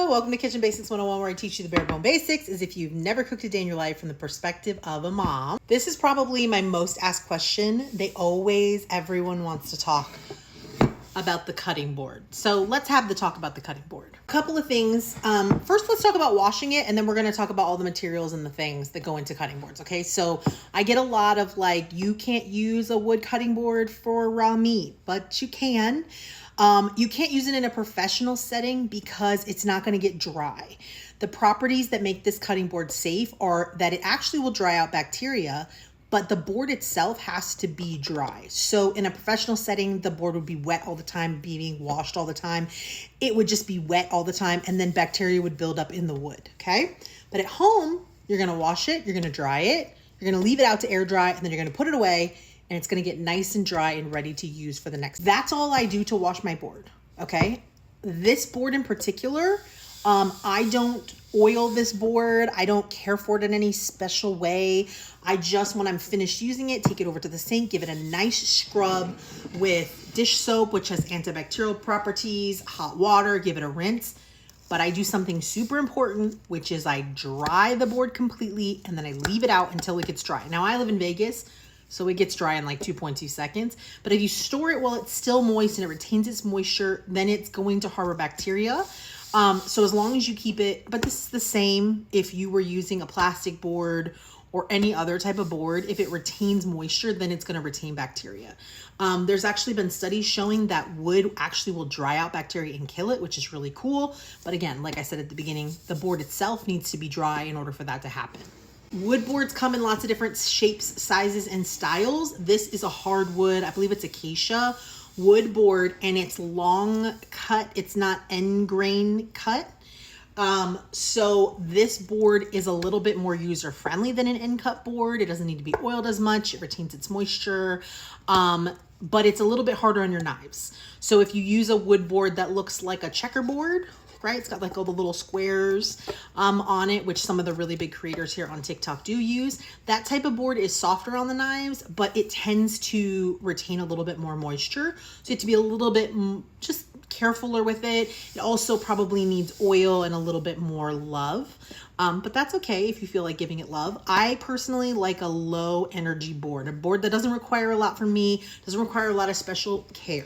welcome to Kitchen Basics 101, where I teach you the bare bone basics as if you've never cooked a day in your life from the perspective of a mom. This is probably my most asked question. Everyone wants to talk about the cutting board. So let's have the talk about the cutting board. A couple of things. First, let's talk about washing it, and then we're going to talk about all the materials and the things that go into cutting boards. Okay, so I get a lot of like, you can't use a wood cutting board for raw meat, but you can. You can't use it in a professional setting because it's not going to get dry. The properties that make this cutting board safe are that it actually will dry out bacteria, but the board itself has to be dry. So in a professional setting, the board would be wet all the time, being washed all the time. It would just be wet all the time, and then bacteria would build up in the wood, okay? But at home, you're going to wash it, you're going to dry it, you're going to leave it out to air dry, and then you're going to put it away, and it's going to get nice and dry and ready to use for the next. That's all I do to wash my board, okay? This board in particular, I don't oil this board. I don't care for it in any special way. I just, when I'm finished using it, take it over to the sink, give it a nice scrub with dish soap, which has antibacterial properties, hot water, give it a rinse. But I do something super important, which is I dry the board completely and then I leave it out until it gets dry. Now I live in Vegas, so it gets dry in like 2.2 seconds. But if you store it while it's still moist and it retains its moisture, then it's going to harbor bacteria. So as long as you keep it, but this is the same if you were using a plastic board or any other type of board. If it retains moisture, then it's going to retain bacteria. There's actually been studies showing that wood actually will dry out bacteria and kill it, which is really cool. But again, like I said at the beginning, the board itself needs to be dry in order for that to happen. Wood boards come in lots of different shapes, sizes, and styles. This is a hardwood, I believe it's acacia wood board, and it's long cut. It's not end grain cut. So this board is a little bit more user friendly than an end cut board. It doesn't need to be oiled as much. It retains its moisture. But it's a little bit harder on your knives. So if you use a wood board that looks like a checkerboard, right? It's got like all the little squares on it, which some of the really big creators here on TikTok do use. That type of board is softer on the knives, but it tends to retain a little bit more moisture. So you have to be a little bit just carefuler with it. It also probably needs oil and a little bit more love. But that's okay if you feel like giving it love. I personally like a low energy board, a board that doesn't require a lot from me, doesn't require a lot of special care.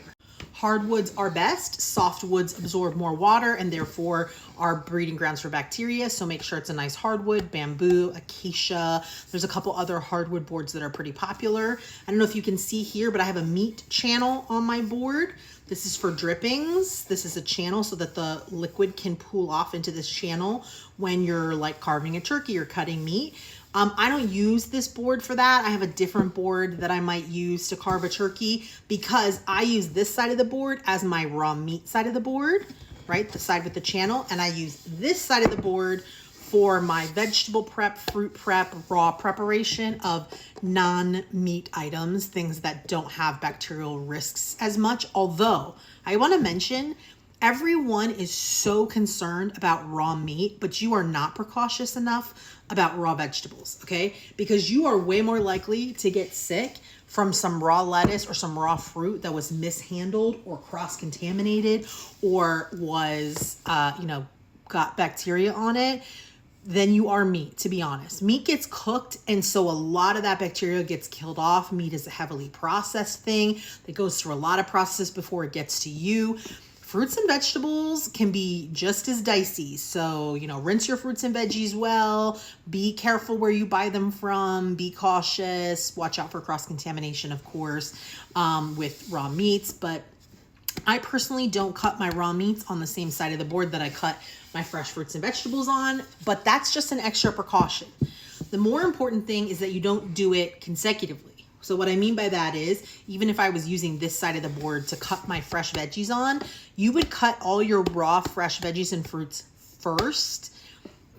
Hardwoods are best. Softwoods absorb more water and therefore are breeding grounds for bacteria. So make sure it's a nice hardwood, bamboo, acacia. There's a couple other hardwood boards that are pretty popular. I don't know if you can see here, but I have a meat channel on my board. This is for drippings. This is a channel so that the liquid can pool off into this channel when you're like carving a turkey or cutting meat. I don't use this board for that. I have a different board that I might use to carve a turkey because I use this side of the board as my raw meat side of the board, right? The side with the channel. And I use this side of the board for my vegetable prep, fruit prep, raw preparation of non-meat items, things that don't have bacterial risks as much. Although I want to mention, everyone is so concerned about raw meat, but you are not precautious enough about raw vegetables, okay? Because you are way more likely to get sick from some raw lettuce or some raw fruit that was mishandled or cross-contaminated or was, got bacteria on it than you are meat, to be honest. Meat gets cooked, and so a lot of that bacteria gets killed off. Meat is a heavily processed thing that goes through a lot of processes before it gets to you. Fruits and vegetables can be just as dicey. So, rinse your fruits and veggies well, be careful where you buy them from, be cautious, watch out for cross-contamination, of course, with raw meats. But I personally don't cut my raw meats on the same side of the board that I cut my fresh fruits and vegetables on, but that's just an extra precaution. The more important thing is that you don't do it consecutively. So what I mean by that is, even if I was using this side of the board to cut my fresh veggies on, you would cut all your raw, fresh veggies and fruits first,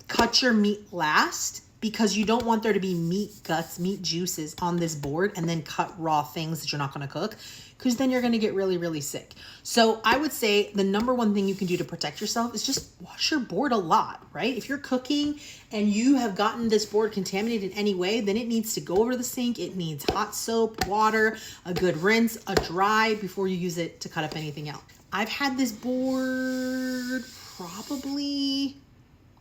cut your meat last, because you don't want there to be meat guts, meat juices on this board, and then cut raw things that you're not going to cook, because then you're going to get really, really sick. So I would say the number one thing you can do to protect yourself is just wash your board a lot, right? If you're cooking and you have gotten this board contaminated in any way, then it needs to go over to the sink. It needs hot soap, water, a good rinse, a dry before you use it to cut up anything else. I've had this board probably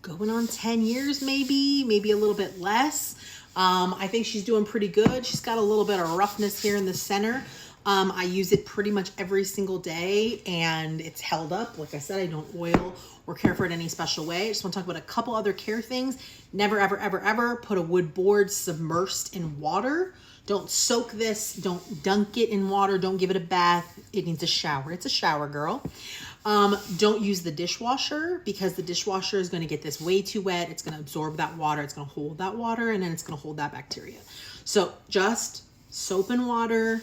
going on 10 years, maybe a little bit less. I think she's doing pretty good. She's got a little bit of roughness here in the center. I use it pretty much every single day and it's held up. Like I said, I don't oil or care for it any special way. I just want to talk about a couple other care things. Never, ever, ever, ever put a wood board submersed in water. Don't soak this. Don't dunk it in water. Don't give it a bath. It needs a shower. It's a shower, girl. Don't use the dishwasher because the dishwasher is going to get this way too wet. It's going to absorb that water. It's going to hold that water and then it's going to hold that bacteria. So just soap and water,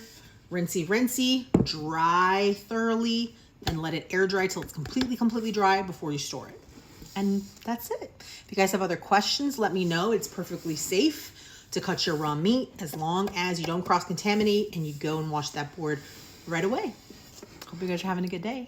rinsey, dry thoroughly, and let it air dry till it's completely dry before you store it. And that's it. If you guys have other questions, let me know. It's perfectly safe to cut your raw meat as long as you don't cross-contaminate and you go and wash that board right away. Hope you guys are having a good day.